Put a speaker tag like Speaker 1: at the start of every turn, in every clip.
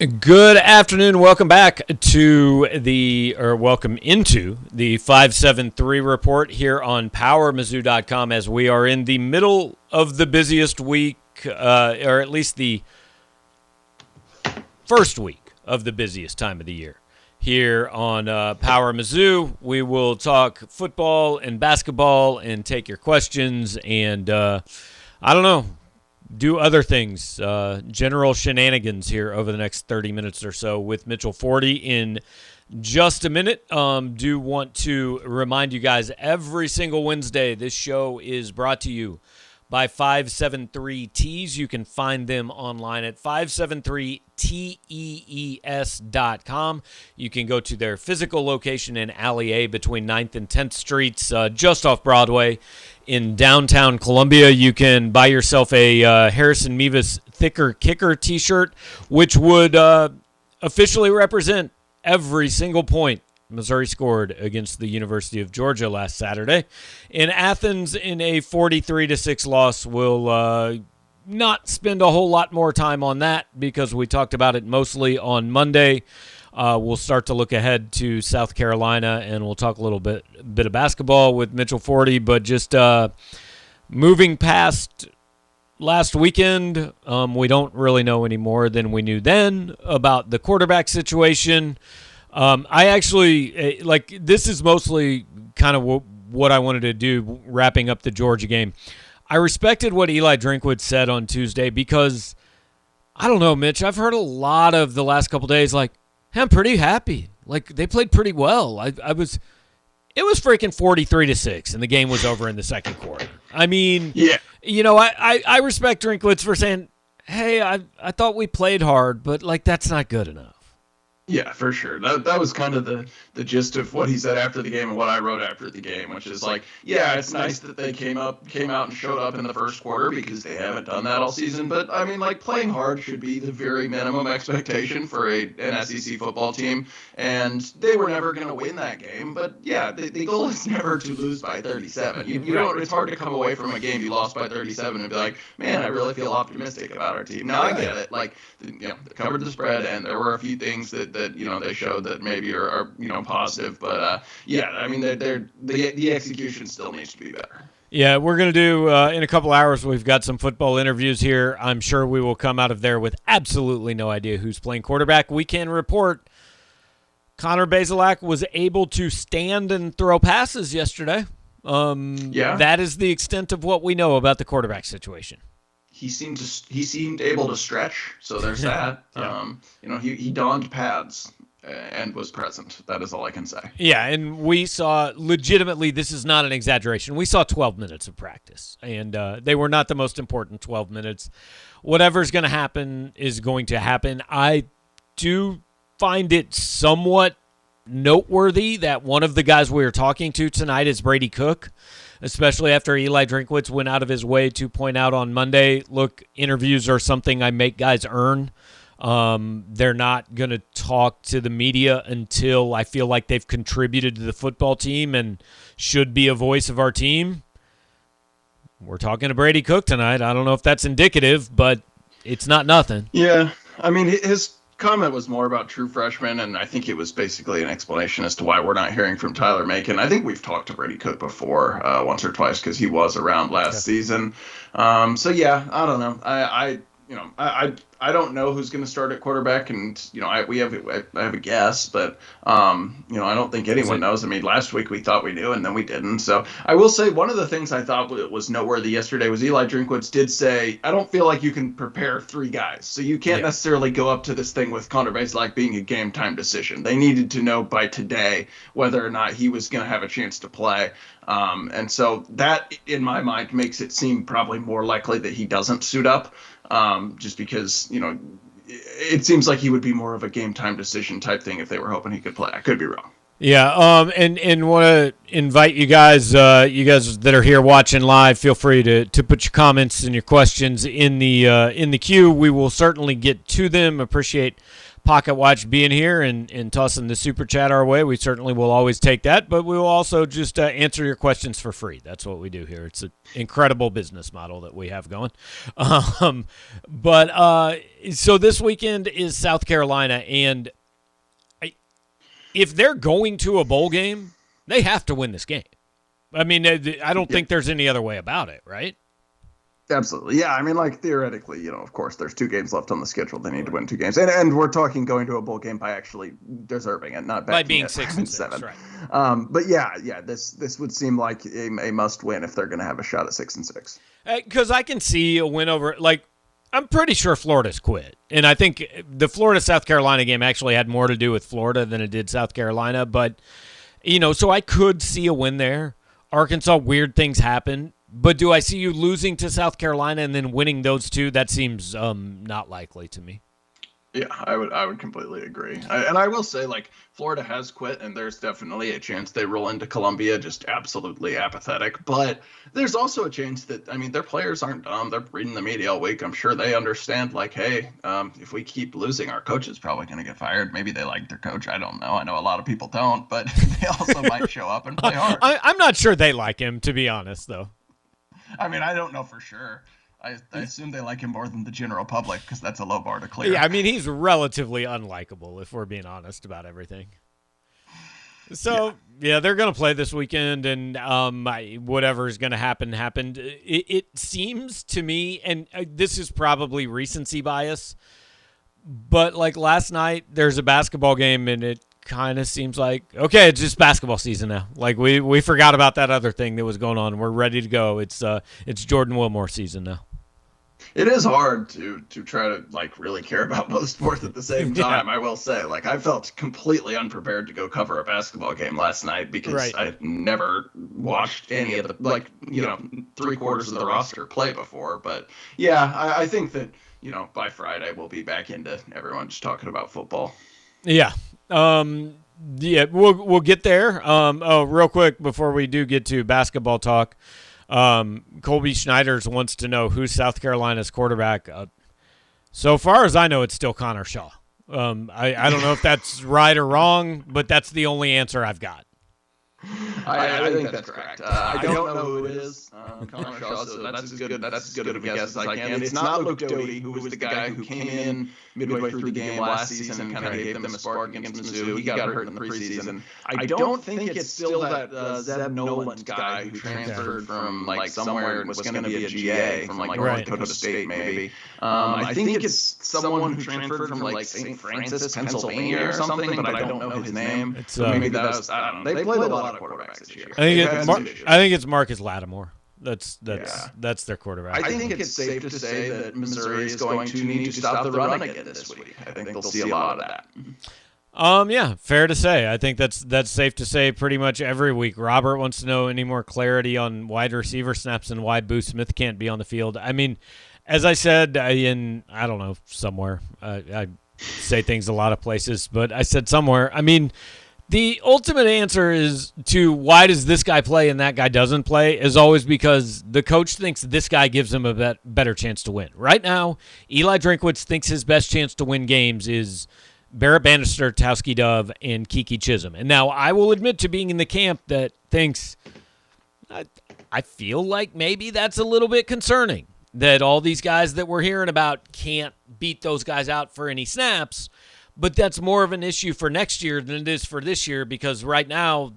Speaker 1: Good afternoon. Welcome into the 573 report here on PowerMizzou.com as we are in the middle of the busiest week, or at least the first week of the busiest time of the year. Here on Power Mizzou, we will talk football and basketball and take your questions and, do other things, general shenanigans here over the next 30 minutes or so with Mitchell Forde in just a minute. Do want to remind you guys, every single Wednesday, this show is brought to you by 573 Tees. You can find them online at 573tees.com. You can go to their physical location in Alley A between 9th and 10th Streets, just off Broadway in downtown Columbia. You can buy yourself a Harrison Mevis Thicker Kicker t-shirt, which would officially represent every single point Missouri scored against the University of Georgia last Saturday. In Athens, in a 43-6 loss, we'll not spend a whole lot more time on that because we talked about it mostly on Monday. We'll start to look ahead to South Carolina, and we'll talk a little bit of basketball with Mitchell Forde. But just moving past last weekend, we don't really know any more than we knew then about the quarterback situation. I actually, this is mostly kind of what I wanted to do wrapping up the Georgia game. I respected what Eli Drinkwitz said on Tuesday because, I don't know, Mitch, I've heard a lot of the last couple days, hey, I'm pretty happy. They played pretty well. It was freaking 43-6, and the game was over in the second quarter. I mean, yeah. I respect Drinkwitz for saying, hey, I thought we played hard, but, that's not good enough.
Speaker 2: Yeah, for sure. That was kind of the gist of what he said after the game and what I wrote after the game, which is it's nice that they came out and showed up in the first quarter because they haven't done that all season. But, I mean, playing hard should be the very minimum expectation for an SEC football team. And they were never going to win that game. But, yeah, the goal is never to lose by 37. You don't. It's hard to come away from a game you lost by 37 and be like, man, I really feel optimistic about our team. Now, I get it. They covered the spread, and there were a few things that they showed that maybe are positive, but I mean the execution still needs to be better.
Speaker 1: Yeah, we're going to do in a couple hours. We've got some football interviews here. I'm sure we will come out of there with absolutely no idea who's playing quarterback. We can report Connor Bazelak was able to stand and throw passes yesterday. That is the extent of what we know about the quarterback situation.
Speaker 2: He seemed able to stretch, so there's that. He donned pads and was present. That is all I can say.
Speaker 1: Yeah, and we saw, legitimately, this is not an exaggeration, we saw 12 minutes of practice, and they were not the most important 12 minutes. Whatever's going to happen is going to happen. I do find it somewhat noteworthy that one of the guys we were talking to tonight is Brady Cook, especially after Eli Drinkwitz went out of his way to point out on Monday, look, interviews are something I make guys earn. They're not going to talk to the media until I feel like they've contributed to the football team and should be a voice of our team. We're talking to Brady Cook tonight. I don't know if that's indicative, but it's not nothing.
Speaker 2: Yeah, I mean, his comment was more about true freshmen, and I think it was basically an explanation as to why we're not hearing from Tyler Macon. I think we've talked to Brady Cook before once or twice because he was around last season. I don't know. I don't know who's going to start at quarterback, and I have a guess, but I don't think anyone knows. I mean, last week we thought we knew, and then we didn't. So I will say one of the things I thought was noteworthy yesterday was Eli Drinkwitz did say, I don't feel like you can prepare three guys, so you can't necessarily go up to this thing with Connor Bazelak being a game time decision. They needed to know by today whether or not he was going to have a chance to play. And so that, in my mind, makes it seem probably more likely that he doesn't suit up. Just because, it seems like he would be more of a game time decision type thing if they were hoping he could play. I could be wrong.
Speaker 1: Yeah, and want to invite you guys that are here watching live, feel free to put your comments and your questions in the queue. We will certainly get to them. Appreciate Pocket Watch being here and tossing the super chat our way. We certainly will always take that, but we will also just answer your questions for free. That's what we do here. It's an incredible business model that we have going. So this weekend is South Carolina, and if they're going to a bowl game, they have to win this game. I mean, I don't think there's any other way about it, right?
Speaker 2: Absolutely. Yeah. I mean, like, theoretically, of course, there's 2 games left on the schedule. They need to win 2 games. And we're talking going to a bowl game by actually deserving it, not
Speaker 1: by being 6-7.
Speaker 2: Right. But yeah, this would seem like a must win if they're going to have a shot at 6-6.
Speaker 1: Because I can see a win over, like, I'm pretty sure Florida's quit. And I think the Florida-South Carolina game actually had more to do with Florida than it did South Carolina. But, so I could see a win there. Arkansas, weird things happen. But do I see you losing to South Carolina and then winning those 2? That seems not likely to me.
Speaker 2: Yeah, I would completely agree. And I will say, like, Florida has quit, and there's definitely a chance they roll into Columbia just absolutely apathetic. But there's also a chance that, I mean, their players aren't dumb. They're reading the media all week. I'm sure they understand, like, hey, if we keep losing, our coach is probably going to get fired. Maybe they like their coach. I don't know. I know a lot of people don't, but they also might show up and play hard.
Speaker 1: I'm not sure they like him, to be honest, though.
Speaker 2: I mean, I don't know for sure. I assume they like him more than the general public because that's a low bar to clear.
Speaker 1: Yeah, I mean, he's relatively unlikable if we're being honest about everything. So, yeah they're going to play this weekend, and whatever's going to happen, happened. It seems to me, and this is probably recency bias, but like last night, there's a basketball game, and it kind of seems like, okay, it's just basketball season now. Like we forgot about that other thing that was going on. We're ready to go. It's Jordan Wilmore season now.
Speaker 2: It is hard to try to like really care about both sports at the same time. I will say, like, I felt completely unprepared to go cover a basketball game last night because I never watched any of the 3/4 of the roster play before. But yeah, I think that by Friday we'll be back into everyone just talking about football.
Speaker 1: Yeah. We'll get there. Real quick before we do get to basketball talk, Colby Schneiders wants to know who's South Carolina's quarterback. So far as I know, it's still Connor Shaw. I don't know if that's right or wrong, but that's the only answer I've got.
Speaker 2: I think that's correct. I don't know who it is. Connor Shaw, so that's as good of a guess as I can. It's not Luke Doty, who was the guy who came in midway through the game last season and kind of gave them a spark against Mizzou. He got hurt in the preseason. I don't think it's still that Zeb Nolan guy who transferred from like somewhere and was going to be a GA from like North Dakota State maybe. I think it's someone who transferred from like St. Francis, Pennsylvania or something, but I don't know his name. Maybe that was, I don't know. They played a lot of quarterbacks this year.
Speaker 1: I think it's Marcus Lattimore. That's their quarterback.
Speaker 2: I think it's safe to say that Missouri is going to need to stop the run again this week. I think they'll see a lot of that.
Speaker 1: Yeah, fair to say. I think that's safe to say pretty much every week. Robert wants to know any more clarity on wide receiver snaps and why Boo Smith can't be on the field. I mean, as I said I don't know, somewhere. I say things a lot of places, but I said somewhere. I mean, the ultimate answer is to why does this guy play and that guy doesn't play is always because the coach thinks this guy gives him a better chance to win. Right now, Eli Drinkwitz thinks his best chance to win games is Barrett Bannister, Towski Dove, and Kiki Chisholm. And now I will admit to being in the camp that thinks I feel like maybe that's a little bit concerning that all these guys that we're hearing about can't beat those guys out for any snaps. But that's more of an issue for next year than it is for this year because right now,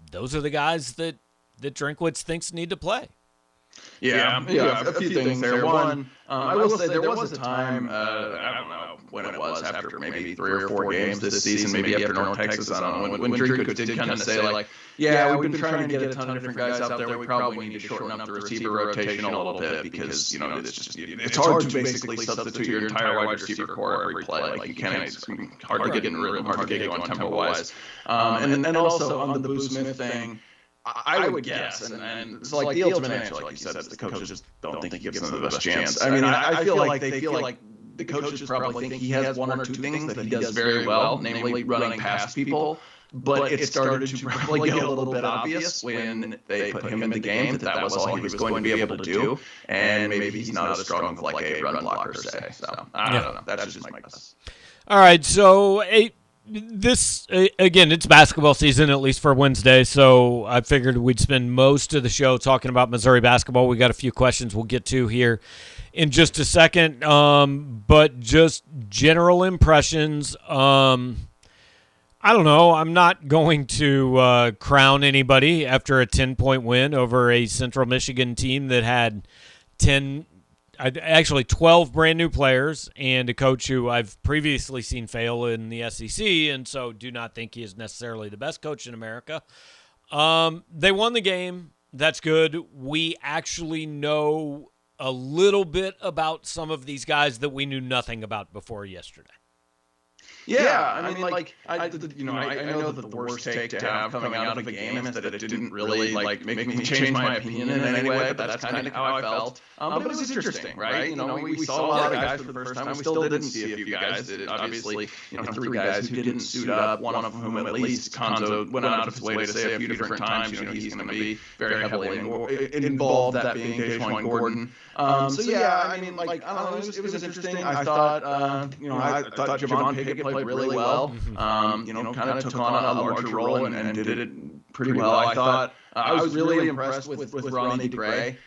Speaker 1: those are the guys that Drinkwitz thinks need to play.
Speaker 2: Yeah, a few things there. One, I will say there was a time, I don't know when it was, after maybe 3 or 4 games this season, maybe after North Texas, I don't know, when Drinkwitz did kind of say, like, yeah, we've been trying to get a ton of different guys out there. We probably need to shorten up the receiver rotation a little bit because, it's hard to basically substitute your entire wide receiver core every play. Like, you can't, it's hard to get in rhythm, hard to get going tempo-wise. And also on the Boo Smith thing, I would guess, and it's like the ultimate answer, like you said, is the coaches just don't think he gives them the best chance. I mean, I feel like they feel like the coaches probably think he has 1 or 2 things that he does very well, namely running past people. But it started to probably get a little bit obvious when they put him in the game that was all he was going to be able to do, and maybe he's not as strong of like a run blocker, say. So I don't know. That's just my guess.
Speaker 1: All right, so this again, it's basketball season, at least for Wednesday, so I figured we'd spend most of the show talking about Missouri basketball. We got a few questions we'll get to here in just a second, but just general impressions. I don't know. I'm not going to crown anybody after a 10-point win over a Central Michigan team that had 12 brand new players and a coach who I've previously seen fail in the SEC, and so do not think he is necessarily the best coach in America. They won the game. That's good. We actually know a little bit about some of these guys that we knew nothing about before yesterday.
Speaker 2: Yeah, I mean, I know that the worst take to have coming out of a game is that it didn't really make me change my opinion in any way, but that's kind of how I felt. But it was interesting, right? We saw a lot of guys for the first time. We still didn't see a few guys. Obviously, 3 guys who didn't suit up. One of whom, at least, Konzo went out of his way to say a few different times. He's going to be very heavily involved. That being Deshaun Gordon. So yeah, I mean, I don't know. It was interesting. I thought, I thought Javon Pickett played really well. Kind of took on a larger role and did it pretty well. I thought I was really impressed with Ronnie DeGray. He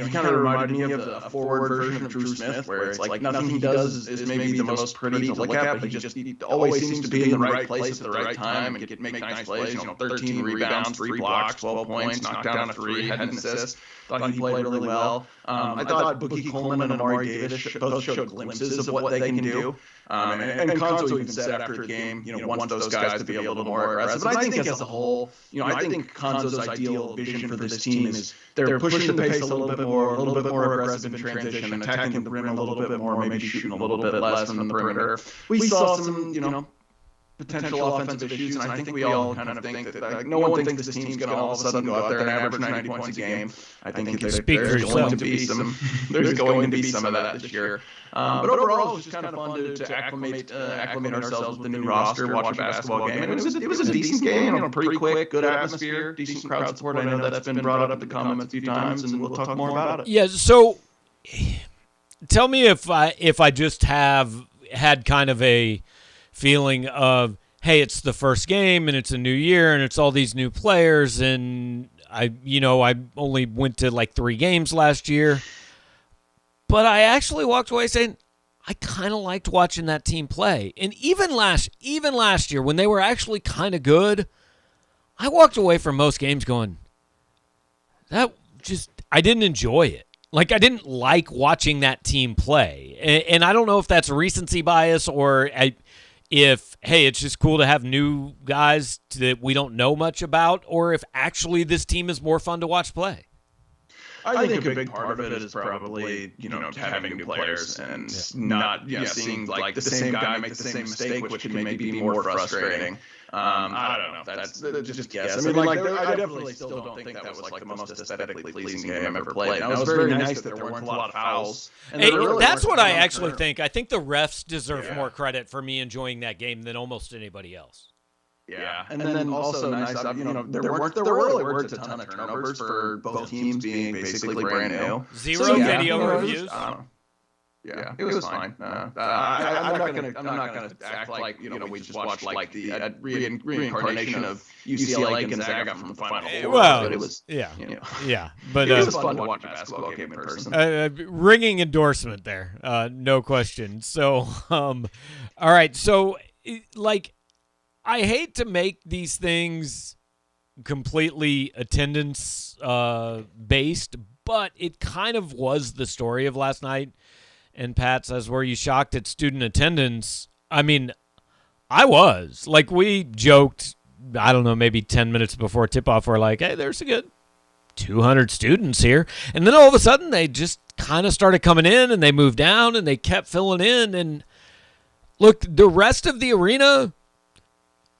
Speaker 2: kind of reminded me of a forward version of Drew Smith, where it's like nothing he does is maybe the most pretty to look at, but he always seems to be in the right place at the right time and make nice plays. 13 rebounds, 3 blocks, 12 points, knocked down a 3, had an assist. Thought he played really well. I thought Boogie Coleman and Amari Davis both showed glimpses of what they can do. And Konzo even said after the game, wants those guys to be a little more aggressive. But I think as a whole, I think Konzo's ideal vision for this team is they're pushing the pace a little bit more aggressive in transition, attacking the rim a little bit more, maybe shooting a little bit less from the perimeter. We saw some, potential offensive issues, and I think we all kind of think that no one thinks this team's going to all of a sudden go out there and average 90 points a game. I think there's going to be some of that this year. But overall, it was just kind of fun to acclimate ourselves with the new roster, watch a basketball game. And it was a decent game, pretty quick, good atmosphere, decent crowd support. I know that's been brought up in the comments a few times, and we'll talk more about it.
Speaker 1: Yeah, so tell me if I just have had kind of a feeling of, hey, it's the first game and it's a new year and it's all these new players, and I only went to like 3 games last year, but I actually walked away saying I kind of liked watching that team play. And even last year when they were actually kind of good, I walked away from most games going, I didn't enjoy it. Like, I didn't like watching that team play. And I don't know if that's recency bias or if, hey, it's just cool to have new guys that we don't know much about, or if actually this team is more fun to watch play.
Speaker 2: I think a big part of it is probably, having new players and not seeing like the same guy make the same mistake, which can maybe be more frustrating. I don't know. That's just a guess. I mean, I definitely still don't think that was like the most aesthetically pleasing game I've ever played. And it was very nice that there weren't a lot of fouls.
Speaker 1: That's what I actually think. I think the refs deserve more credit for me enjoying that game than almost anybody else.
Speaker 2: Yeah, and then also nice, there weren't a ton of turnovers for both teams being basically brand new.
Speaker 1: Zero video reviews.
Speaker 2: Yeah, it was fine. I'm not gonna act like we just watched like the reincarnation of UCLA Gonzaga from the Final Four.
Speaker 1: Well,
Speaker 2: but it was
Speaker 1: but
Speaker 2: it was fun to watch a basketball game in person.
Speaker 1: Ringing endorsement there, no question. So, all right, so I hate to make these things completely attendance based, but it kind of was the story of last night. And Pat says, were you shocked at student attendance? I mean, I was. Like, we joked, I don't know, maybe 10 minutes before tip-off, we're like, hey, there's a good 200 students here. And then all of a sudden, they just kind of started coming in, and they moved down, and they kept filling in. And look, the rest of the arena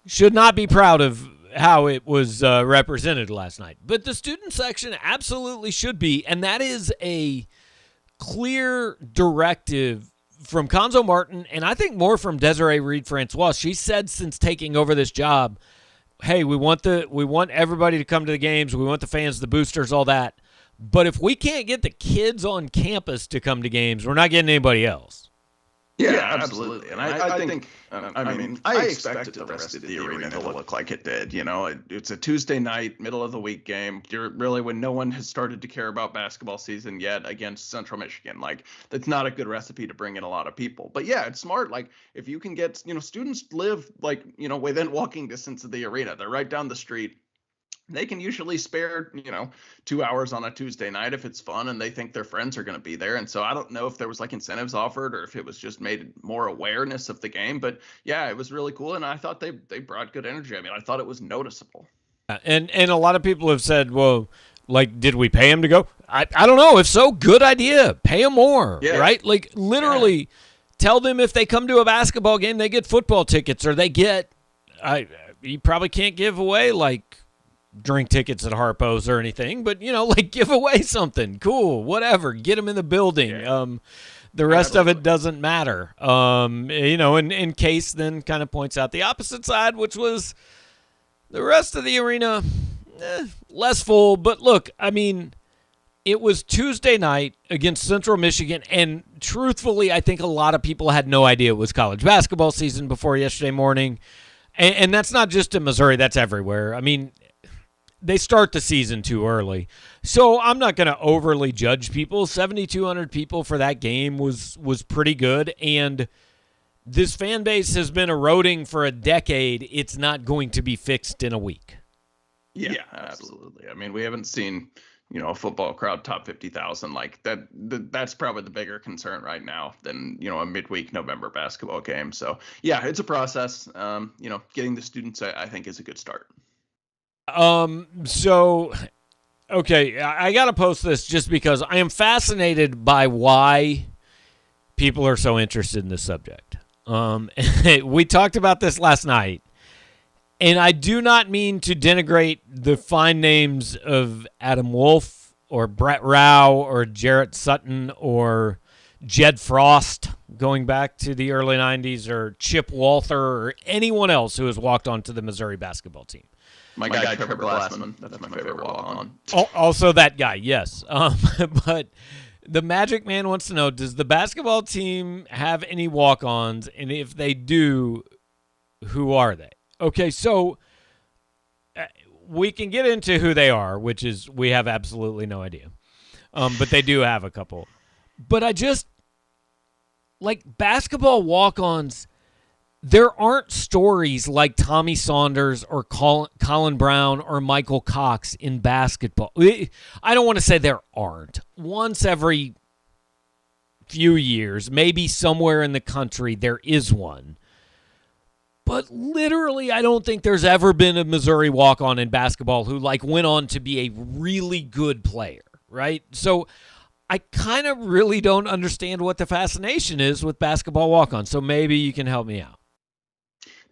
Speaker 1: should not be proud of how it was represented last night. But the student section absolutely should be, and that is a clear directive from Konzo Martin, and I think more from Desiree Reed-Francois. She said since taking over this job, hey, we want everybody to come to the games. We want the fans, the boosters, all that. But if we can't get the kids on campus to come to games, we're not getting anybody else.
Speaker 2: Yeah, absolutely. And I think, I expected the rest of the arena to look like it did. It's a Tuesday night, middle of the week game. You're really when no one has started to care about basketball season yet against Central Michigan. Like, that's not a good recipe to bring in a lot of people. But yeah, it's smart. Like, if you can get, students live within walking distance of the arena. They're right down the street. They can usually spare, 2 hours on a Tuesday night if it's fun and they think their friends are going to be there. And so I don't know if there was like incentives offered or if it was just made more awareness of the game. But yeah, it was really cool. And I thought they brought good energy. I mean, I thought it was noticeable.
Speaker 1: And a lot of people have said, well, like, did we pay him to go? I don't know. If so, good idea. Pay him more, right? Like, literally tell them if they come to a basketball game, they get football tickets or they get you probably can't give away, like, drink tickets at Harpo's or anything, but, like, give away something. Cool, whatever. Get them in the building. Yeah. The rest of it doesn't matter. And Case then kind of points out the opposite side, which was the rest of the arena, less full. But look, I mean, it was Tuesday night against Central Michigan, and truthfully, I think a lot of people had no idea it was college basketball season before yesterday morning. And that's not just in Missouri, that's everywhere. I mean, they start the season too early. So I'm not going to overly judge people. 7,200 people for that game was pretty good. And this fan base has been eroding for a decade. It's not going to be fixed in a week.
Speaker 2: Yeah, absolutely. I mean, we haven't seen, a football crowd top 50,000 like that. That's probably the bigger concern right now than, a midweek November basketball game. So yeah, it's a process. Getting the students, I think, is a good start.
Speaker 1: So, okay, I got to post this just because I am fascinated by why people are so interested in this subject. We talked about this last night, and I do not mean to denigrate the fine names of Adam Wolf or Brett Rao or Jarrett Sutton or Jed Frost going back to the early 90s or Chip Walther or anyone else who has walked onto the Missouri basketball team.
Speaker 2: My guy Trevor Glassman. That's my favorite walk-on.
Speaker 1: Also that guy, yes. But the Magic Man wants to know, does the basketball team have any walk-ons? And if they do, who are they? Okay, so we can get into who they are, which is we have absolutely no idea. But they do have a couple. But I just, like, basketball walk-ons, there aren't stories like Tommy Saunders or Colin Brown or Michael Cox in basketball. I don't want to say there aren't. Once every few years, maybe somewhere in the country, there is one. But literally, I don't think there's ever been a Missouri walk-on in basketball who, like, went on to be a really good player, right? So I kind of really don't understand what the fascination is with basketball walk-on. So maybe you can help me out.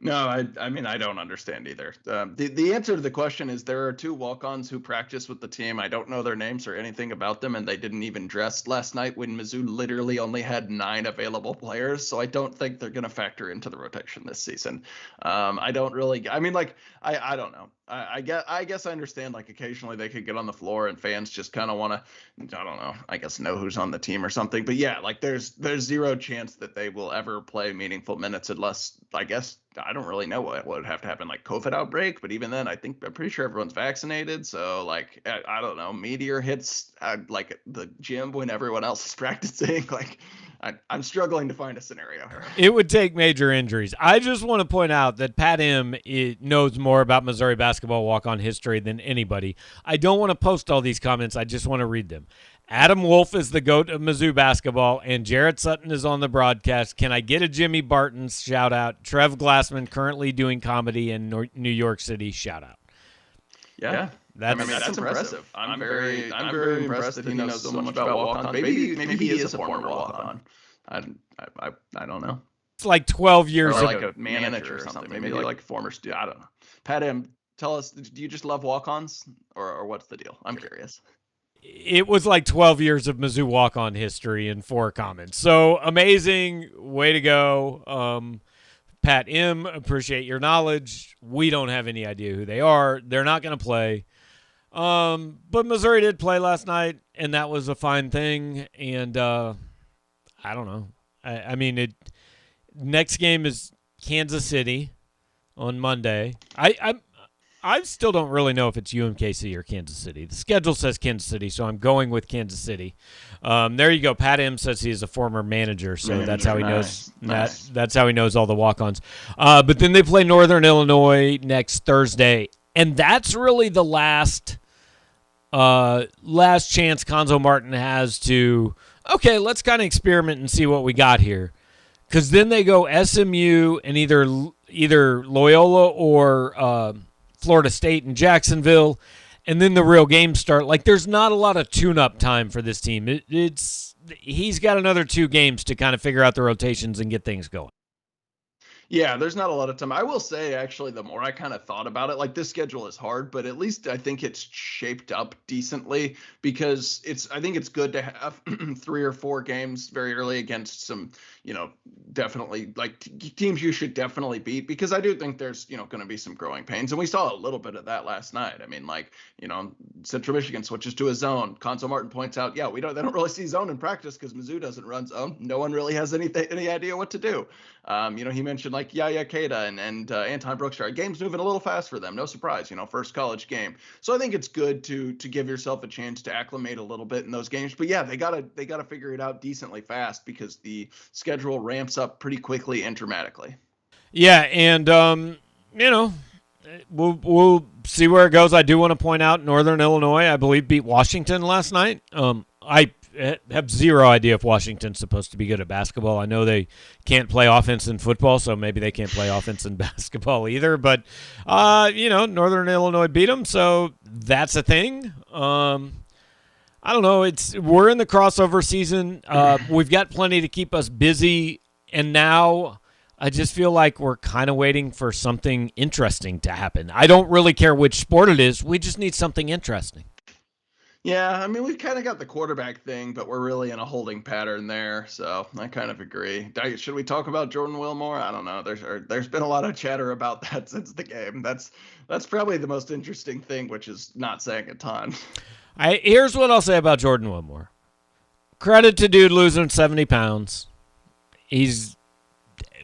Speaker 2: No, I mean, I don't understand either. The answer to the question is there are two walk-ons who practice with the team. I don't know their names or anything about them, and they didn't even dress last night when Mizzou literally only had 9 available players. So I don't think they're going to factor into the rotation this season. I don't really. I mean, like, I don't know. I guess I understand, like, occasionally they could get on the floor and fans just kind of want to, I don't know, I guess know who's on the team or something. But yeah, like, there's zero chance that they will ever play meaningful minutes unless, I guess, I don't really know what would have to happen, like COVID outbreak. But even then, I'm pretty sure everyone's vaccinated. So, like, I don't know, meteor hits like the gym when everyone else is practicing. Like, I'm struggling to find a scenario.
Speaker 1: It would take major injuries. I just want to point out that Pat M knows more about Missouri basketball walk-on history than anybody. I don't want to post all these comments. I just want to read them. Adam Wolf is the GOAT of Mizzou basketball, and Jarrett Sutton is on the broadcast. Can I get a Jimmy Barton shout-out? Trev Glassman currently doing comedy in New York City shout-out.
Speaker 2: Yeah. That's impressive. I'm very impressed that he knows so much about walk-on. Maybe he is a former walk-on. I don't know.
Speaker 1: It's like 12 years
Speaker 2: or like a manager or something. Maybe like a former student. I don't know. Pat M, tell us, do you just love walk-ons or what's the deal? I'm curious.
Speaker 1: It was like 12 years of Mizzou walk-on history in 4 comments. So amazing. Way to go. Pat M, appreciate your knowledge. We don't have any idea who they are. They're not going to play. But Missouri did play last night, and that was a fine thing. And I don't know. I mean, next game is Kansas City on Monday. I still don't really know if it's UMKC or Kansas City. The schedule says Kansas City, so I'm going with Kansas City. There you go. Pat M says he is a former manager, so that's how he knows that's how he knows all the walk-ons. But then they play Northern Illinois next Thursday, and that's really the last chance Conzo Martin has to, okay, let's kind of experiment and see what we got here. Because then they go SMU and either Loyola or Florida State and Jacksonville, and then the real games start. Like, there's not a lot of tune-up time for this team. He's got another 2 games to kind of figure out the rotations and get things going.
Speaker 2: Yeah, there's not a lot of time. I will say, actually, the more I kind of thought about it, like, this schedule is hard, but at least I think it's shaped up decently, because I think it's good to have 3 or 4 games very early against some, definitely like teams you should definitely beat, because I do think there's, going to be some growing pains. And we saw a little bit of that last night. I mean, like, Central Michigan switches to a zone. Conzo Martin points out, they don't really see zone in practice because Mizzou doesn't run zone. No one really has any idea what to do. He mentioned like Yaya Keita and Anton Brookshire. Game's moving a little fast for them. No surprise, first college game. So I think it's good to give yourself a chance to acclimate a little bit in those games. But yeah, they gotta figure it out decently fast, because the schedule ramps up pretty quickly and dramatically.
Speaker 1: Yeah, and we'll see where it goes. I do want to point out Northern Illinois, I believe, beat Washington last night. I have zero idea if Washington's supposed to be good at basketball. I know they can't play offense in football, so maybe they can't play offense in basketball either. But, Northern Illinois beat them, so that's a thing. I don't know. We're in the crossover season. We've got plenty to keep us busy, and now I just feel like we're kind of waiting for something interesting to happen. I don't really care which sport it is. We just need something interesting.
Speaker 2: Yeah, I mean, we've kind of got the quarterback thing, but we're really in a holding pattern there, so I kind of agree. Should we talk about Jordan Wilmore? I don't know. There's been a lot of chatter about that since the game. That's probably the most interesting thing, which is not saying a ton.
Speaker 1: Here's what I'll say about Jordan Wilmore. Credit to dude losing 70 pounds.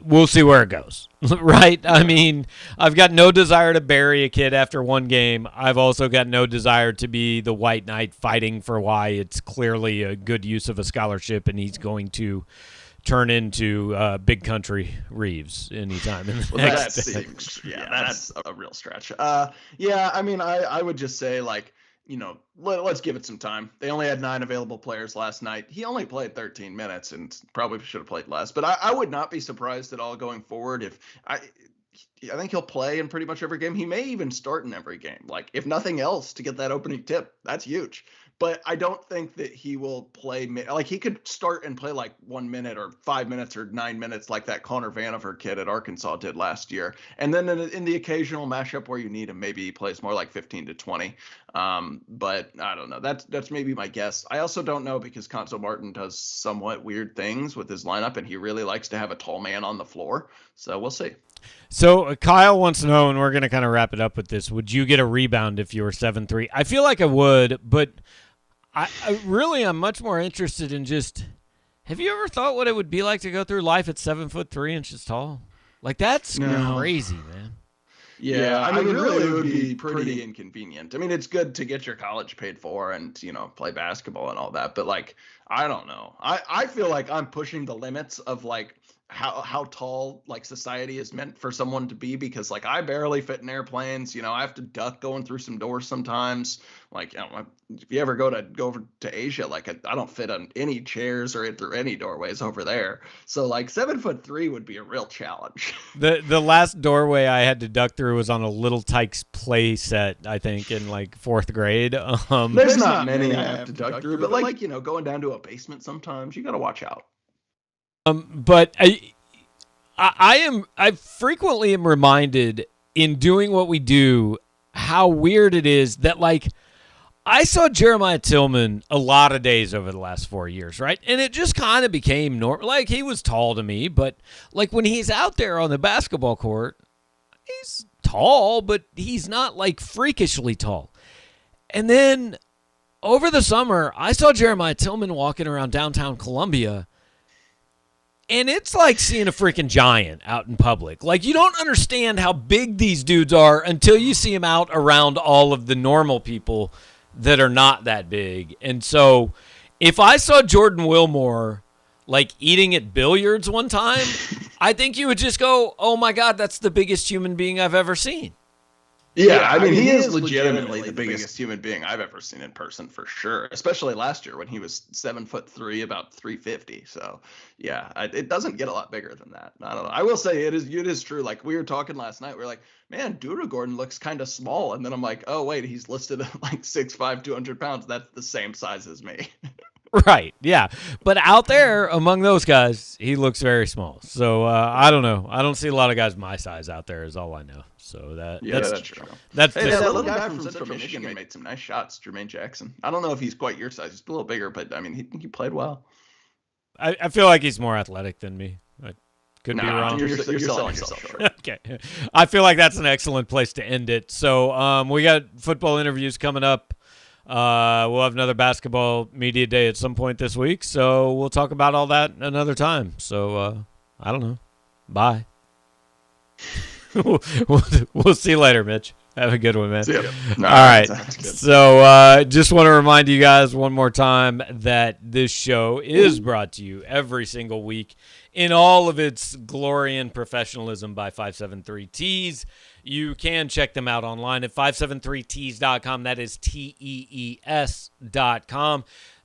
Speaker 1: We'll see where it goes, right? I mean, I've got no desire to bury a kid after one game. I've also got no desire to be the white knight fighting for why it's clearly a good use of a scholarship and he's going to turn into Big Country Reeves anytime in the next day.
Speaker 2: That's a real stretch. I mean, I would just say, like, let's give it some time. They only had 9 available players last night. He only played 13 minutes and probably should have played less. But I would not be surprised at all going forward if I think he'll play in pretty much every game. He may even start in every game. Like, if nothing else, to get that opening tip. That's huge. But I don't think that he will play. Like, he could start and play like 1 minute or 5 minutes or 9 minutes like that Connor Vanover kid at Arkansas did last year. And then in the occasional mashup where you need him, maybe he plays more like 15 to 20. But I don't know. That's maybe my guess. I also don't know, because Conzo Martin does somewhat weird things with his lineup, and he really likes to have a tall man on the floor. So we'll see.
Speaker 1: So Kyle wants to know, and we're going to kind of wrap it up with this. Would you get a rebound if you were 7'3"? I feel like I would, but I really am much more interested in just, have you ever thought what it would be like to go through life at 7'3" tall? Like, that's crazy, man.
Speaker 2: Yeah, I mean, really, it would be pretty inconvenient. I mean, it's good to get your college paid for and, play basketball and all that. But, like, I don't know. I feel like I'm pushing the limits of, like, how tall, like, society is meant for someone to be, because, like, I barely fit in airplanes. I have to duck going through some doors sometimes. Like, if you ever go over to Asia, like, I don't fit on any chairs or through any doorways over there. So, like, 7'3" would be a real challenge.
Speaker 1: The last doorway I had to duck through was on a Little Tykes play set, I think, in like 4th grade.
Speaker 2: There's not many I have to duck through, but like, going down to a basement sometimes, you got to watch out.
Speaker 1: But I frequently am reminded in doing what we do how weird it is that, like, I saw Jeremiah Tillman a lot of days over the last 4 years, right? And it just kind of became normal. Like, he was tall to me, but, like, when he's out there on the basketball court, he's tall, but he's not, like, freakishly tall. And then over the summer, I saw Jeremiah Tillman walking around downtown Columbia, And it's like seeing a freaking giant out in public. Like, you don't understand how big these dudes are until you see them out around all of the normal people that are not that big. And so if I saw Jordan Wilmore, like, eating at billiards one time, I think you would just go, oh, my God, that's the biggest human being I've ever seen.
Speaker 2: Yeah, I mean, he is legitimately the biggest human being I've ever seen in person, for sure. Especially last year when he was 7'3", about 350. So, yeah, it doesn't get a lot bigger than that. I don't know. I will say it is true. Like, we were talking last night, we were like, man, Gordon looks kind of small, and then I'm like, oh wait, he's listed at like 6'5", 200 pounds. That's the same size as me.
Speaker 1: Right, yeah. But out there, among those guys, he looks very small. So, I don't know. I don't see a lot of guys my size out there is all I know. So that's
Speaker 2: true.
Speaker 1: That's
Speaker 2: hey,
Speaker 1: just,
Speaker 2: that little guy from Central Michigan made some nice shots, Jermaine Jackson. I don't know if he's quite your size. He's a little bigger, but, I mean, he played well.
Speaker 1: I feel like he's more athletic than me. I could be wrong.
Speaker 2: You're selling yourself short.
Speaker 1: Okay. I feel like that's an excellent place to end it. So we got football interviews coming up. We'll have another basketball media day at some point this week, so we'll talk about all that another time. So I don't know. Bye. we'll see you later, Mitch. Have a good one, man.
Speaker 2: See ya.
Speaker 1: All right. So just want to remind you guys one more time that this show is brought to you every single week in all of its glory and professionalism by 573 Tees. You can check them out online at 573tees.com. That is TEES.com.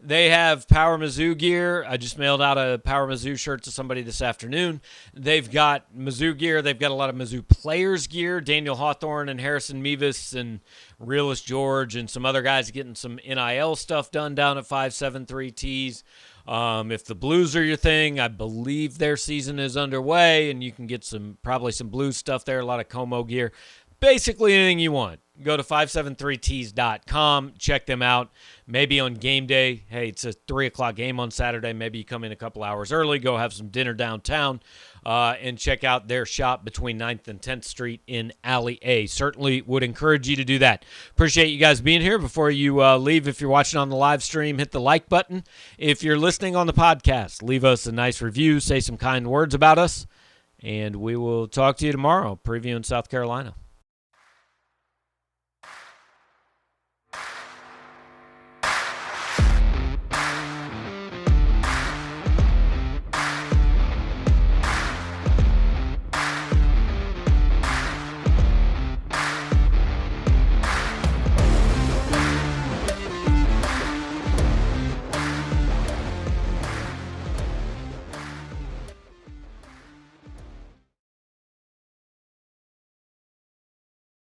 Speaker 1: They have Power Mizzou gear. I just mailed out a Power Mizzou shirt to somebody this afternoon. They've got Mizzou gear. They've got a lot of Mizzou players gear. Daniel Hawthorne and Harrison Mevis and Realist George and some other guys getting some NIL stuff done down at 573 Tees. If the Blues are your thing, I believe their season is underway, and you can get probably some Blues stuff there, a lot of Como gear. Basically anything you want. Go to 573tees.com, check them out. Maybe on game day, hey, it's a 3 o'clock game on Saturday. Maybe you come in a couple hours early, go have some dinner downtown, and check out their shop between 9th and 10th Street in Alley A. Certainly would encourage you to do that. Appreciate you guys being here. Before you leave, if you're watching on the live stream, hit the like button. If you're listening on the podcast, leave us a nice review, say some kind words about us, and we will talk to you tomorrow, previewing South Carolina.